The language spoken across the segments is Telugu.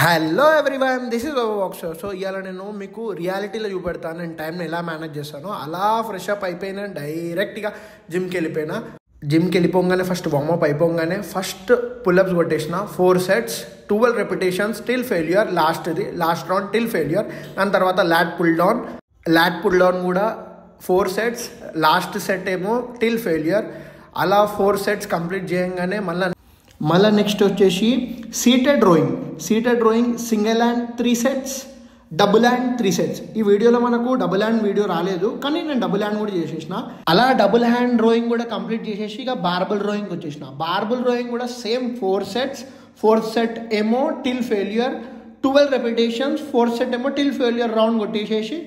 Hello everyone, this is overwork. So ఇవాళ నేను మీకు రియాలిటీలో చూపెడతాను. నేను టైంని ఎలా మేనేజ్ చేస్తాను. అలా ఫ్రెష్ అప్ అయిపోయినా డైరెక్ట్గా జిమ్కి వెళ్ళిపోగానే ఫస్ట్ వార్మప్ అయిపోగానే ఫస్ట్ పుల్అప్స్ కొట్టేసిన 4 sets 12 repetitions till failure. Last round till failure. దాని తర్వాత ల్యాట్ పుల్ డౌన్ కూడా 4 sets. లాస్ట్ సెట్ ఏమో టిల్ ఫెయిల్యూర్. అలా 4 sets కంప్లీట్ చేయగానే మళ్ళీ నెక్స్ట్ వచ్చేసి seated rowing single hand 3 sets, double hand 3 sets. ఈ వీడియోలో మనకు డబుల్ హ్యాండ్ వీడియో రాలేదు, కానీ నేను డబుల్ హ్యాండ్ కూడా చేసేసిన. అలా డబుల్ హ్యాండ్ రోయింగ్ కూడా కంప్లీట్ చేసేసి ఇక బార్బుల్ రోయింగ్ వచ్చేసిన. బార్బుల్ రోయింగ్ కూడా సేమ్ 4 sets. 4th set ఏమో till failure, 12 repetitions. 4th set ఏమో టిల్ ఫెయిల్యూర్ రౌండ్ కొట్టేసేసి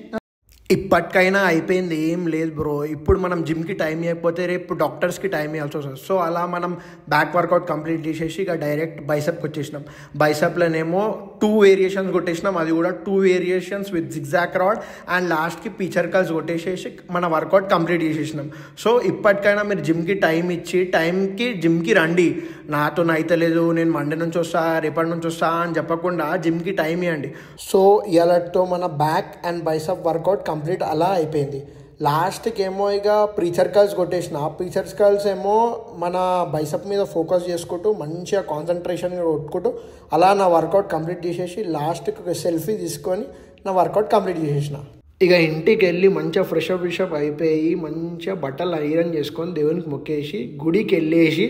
ఇప్పటికైనా అయిపోయింది, ఏం లేదు బ్రో. ఇప్పుడు మనం జిమ్కి టైం ఇవ్వకపోతే రేపు డాక్టర్స్కి టైం ఇవ్వాల్సి వస్తుంది. సో అలా మనం బ్యాక్ వర్కౌట్ కంప్లీట్ చేసేసి ఇక డైరెక్ట్ బైసెప్కి వచ్చేసినాం. బైసెప్లోనేమో 2 variations కొట్టేసినాం. అది కూడా 2 variations with zigzag rod and లాస్ట్కి పిచర్ కల్స్ కొట్టేసేసి మన వర్కౌట్ కంప్లీట్ చేసేసినాం. సో ఇప్పటికైనా మీరు జిమ్కి టైం ఇచ్చి టైంకి జిమ్కి రండి. నాతో అయితలేదు, నేను మండే నుంచి వస్తా, రేపటి నుంచి వస్తా అని చెప్పకుండా జిమ్కి టైం ఇవ్వండి. సో ఇలాంటితో మన back and bicep workout complete అలా అయిపోయింది. లాస్ట్కి ఏమో ఇక ప్రీచర్ కల్స్ కొట్టేసిన. ప్రీచర్ కల్స్ ఏమో మన బైసెప్ మీద ఫోకస్ చేసుకుంటూ మంచిగా కాన్సన్ట్రేషన్గా కొట్టుకుంటూ అలా నా వర్కౌట్ కంప్లీట్ చేసేసి లాస్ట్కి ఒక సెల్ఫీ తీసుకొని నా వర్కౌట్ కంప్లీట్ చేసేసిన. ఇక ఇంటికి వెళ్ళి మంచిగా ఫ్రెష్ అప్ అయిపోయి మంచిగా బట్టలు ఐరన్ చేసుకొని దేవునికి మొక్కేసి గుడికి వెళ్ళేసి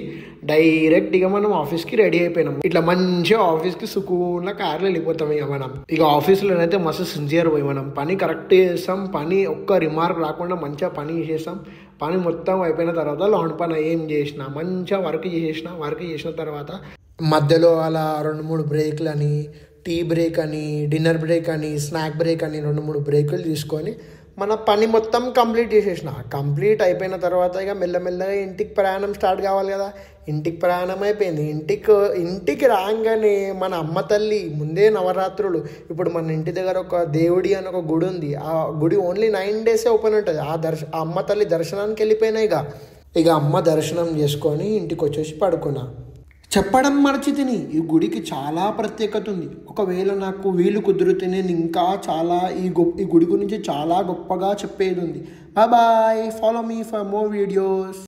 డైరెక్ట్ ఇక మనం ఆఫీస్కి రెడీ అయిపోయినాం. ఇట్లా మంచిగా ఆఫీస్కి సుకూన్గా కార్లో వెళ్ళిపోతాం. ఇక ఆఫీస్లోనైతే మస్తు సిన్సియర్ పోయి మనం పని కరెక్ట్ చేస్తాం. పని ఒక్క రిమార్క్ రాకుండా మంచిగా పని చేసేస్తాం. పని మొత్తం అయిపోయిన తర్వాత లాండ్ పని ఏం చేసిన మంచిగా వర్క్ చేసిన తర్వాత మధ్యలో అలా 2-3 బ్రేక్లని, టీ బ్రేక్ అని, డిన్నర్ బ్రేక్ అని, స్నాక్ బ్రేక్ అని 2-3 బ్రేకులు తీసుకొని మన పని మొత్తం కంప్లీట్ చేసేసిన. కంప్లీట్ అయిపోయిన తర్వాత ఇక మెల్లమెల్లగా ఇంటికి ప్రయాణం స్టార్ట్ కావాలి కదా. ఇంటికి ప్రయాణం అయిపోయింది. ఇంటికి రాగానే మన అమ్మ తల్లి ముందే నవరాత్రులు. ఇప్పుడు మన ఇంటి దగ్గర ఒక దేవుడి అని ఒక గుడి ఉంది. ఆ గుడి ఓన్లీ 9 days ఓపెన్ ఉంటుంది. ఆ అమ్మ తల్లి దర్శనానికి వెళ్ళిపోయినాయి. ఇక అమ్మ దర్శనం చేసుకొని ఇంటికి వచ్చేసి పడుకున్నా. చెప్పడం మర్చితిని, ఈ గుడికి చాలా ప్రత్యేకత ఉంది. ఒకవేళ నాకు వీలు కుదిరితే నేను ఇంకా చాలా ఈ గుడి గురించి చాలా గొప్పగా చెప్పేది ఉంది. Bye, follow me for more videos.